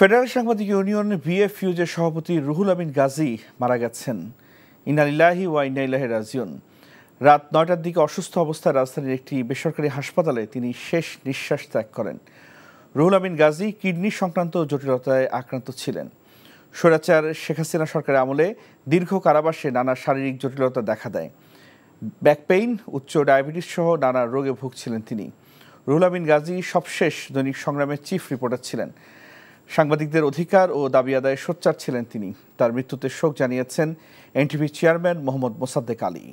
Federal সাংবাদিক union বিএফইউজের সভাপতি রুহুল আমিন গাজী মারা গেছেন। ইন্না লিল্লাহি ওয়া ইন্না ইলাইহি রাজিউন। রাত ৯টার দিকে অসুস্থ অবস্থায় রাজধানীর একটি বেসরকারি হাসপাতালে তিনি শেষ নিঃশ্বাস ত্যাগ করেন। রুহুল আমিন গাজী কিডনি সংক্রান্ত জটিলতায় আক্রান্ত ছিলেন। স্বৈরাচার শেখ হাসিনা সরকারের আমলে দীর্ঘ কারাবাসে নানা শারীরিক জটিলতা দেখা দেয়। ব্যাক পেইন, উচ্চ ডায়াবেটিস সহ নানা রোগে ভুগছিলেন তিনি। রুহুল আমিন গাজী সবশেষ দৈনিক সংগ্রামের চিফ রিপোর্টার ছিলেন। সাংবাদিকদের অধিকার ও দাবি আদায়ে সোচ্চার ছিলেন তিনি। তার মৃত্যুতে শোক জানিয়েছেন এনটিভি চেয়ারম্যান মোহাম্মদ মোসাদ্দেক আলী।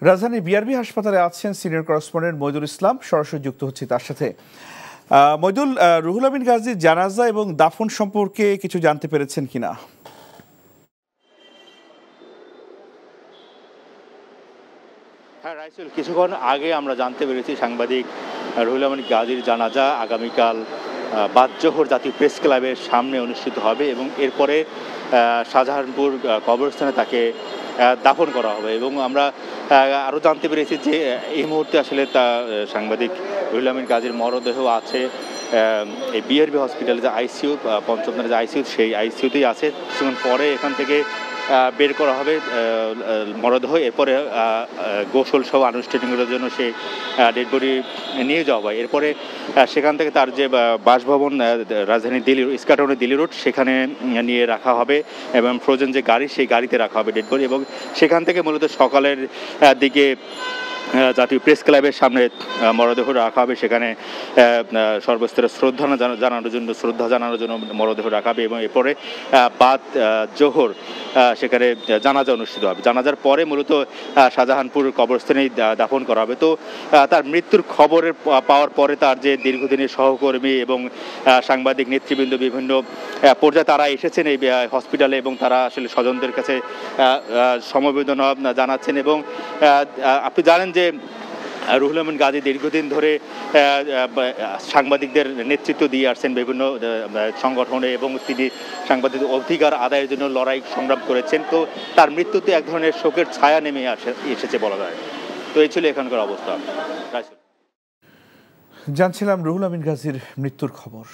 রাজধানীর বিআরবি হাসপাতালে আছেন সিনিয়র করেসপন্ডেন্ট মইদুল ইসলাম। সরাসরি যুক্ত হচ্ছি তার সাথে। মইদুল, রুহুল আমিন গাজীর জানাজা এবং দাফন সম্পর্কে কিছু জানতে পেরেছেন কিনা? হ্যাঁ রাইসুল, কিছুক্ষণ আগে আমরা জানতে পেরেছি সাংবাদিক রুহুল আমিন গাজীর জানাজা আগামীকাল বাদ-জোহর জাতীয় প্রেস ক্লাবের সামনে অনুষ্ঠিত হবে এবং এরপরে শাহজাহানপুর কবরস্থানে তাকে দাফন করা হবে। এবং আমরা আরও জানতে পেরেছি যে এই মুহূর্তে আসলে সাংবাদিক রুহুল আমিন গাজীর মরদেহ আছে এই বিআরবি হসপিটালে যে আইসিইউ, পঞ্চমতলার যে আইসিইউ, সেই আইসিইউতেই আছে। কিছুক্ষণ পরে এখান থেকে বের করা হবে মরদেহ। এরপরে গোসল সহ আনুষ্ঠানিকতার জন্য সেই ডেড বডি নিয়ে যাওয়া হয়। এরপরে সেখান থেকে তার যে বাসভবন রাজধানী দিল্লি ইস্কাটনের দিল্লি রোড, সেখানে নিয়ে রাখা হবে এবং ফ্রোজেন যে গাড়ি, সেই গাড়িতে রাখা হবে ডেড বডি। এবং সেখান থেকে মূলত সকালের দিকে জাতীয় প্রেস ক্লাবের সামনে মরদেহ রাখা হবে। সেখানে সর্বস্তরে শ্রদ্ধা জানানোর জন্য মরদেহ রাখা হবে এবং এরপরে বাদ-জোহর সেখানে জানাজা অনুষ্ঠিত হবে। জানাজার পরে মূলত শাহজাহানপুর কবরস্থানেই দাফন করা হবে। তো তার মৃত্যুর খবরের পাওয়ার পরে তার যে দীর্ঘদিনের সহকর্মী এবং সাংবাদিক নেতৃবৃন্দ বিভিন্ন পর্যায়ে তারা এসেছেন এই হসপিটালে এবং তারা আসলে স্বজনদের কাছে সমবেদনা জানাচ্ছেন। এবং আপনি জানেন যে রুহুল আমিন গাজী দীর্ঘদিন ধরে সাংবাদিকদের নেতৃত্ব দিয়ে আসছেন বিভিন্ন সংগঠনে এবং তিনি সাংবাদিকদের অধিকার আদায়ের জন্য লড়াই সংগ্রাম করেছেন। তো তার মৃত্যুতে এক ধরনের শোকের ছায়া নেমে এসেছে বলা যায়। তো এই ছিল এখানকার অবস্থা। জানছিলাম রুহুল আমিন গাজীর মৃত্যুর খবর।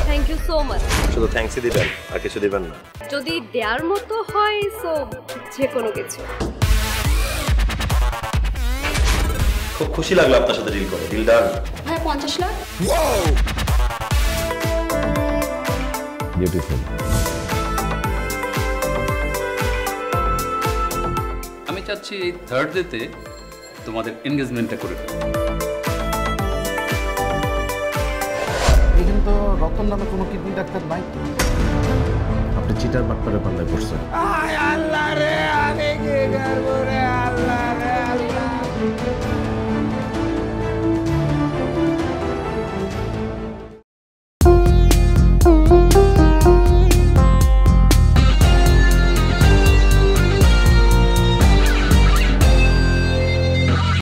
Thank you so much. শুধু থ্যাঙ্কসই দিবেন আর কিছু দিবেন না? যদি দেওয়ার মতো হয় সো যে কোনো কিছু। খুব খুশি লাগলো আপনার সাথে ডিল করে। Deal done. হ্যাঁ, 50 লাখ। বিউটিফুল। আমি চাচ্ছি এই থার্ড ডেতে তোমাদের এনগেজমেন্টটা করে ফেলো। রতন নামে কোনো কিডনি ডাক্তার নাই তো? আপনি চিটার বাটপারে পাল্লায় পড়ছেন।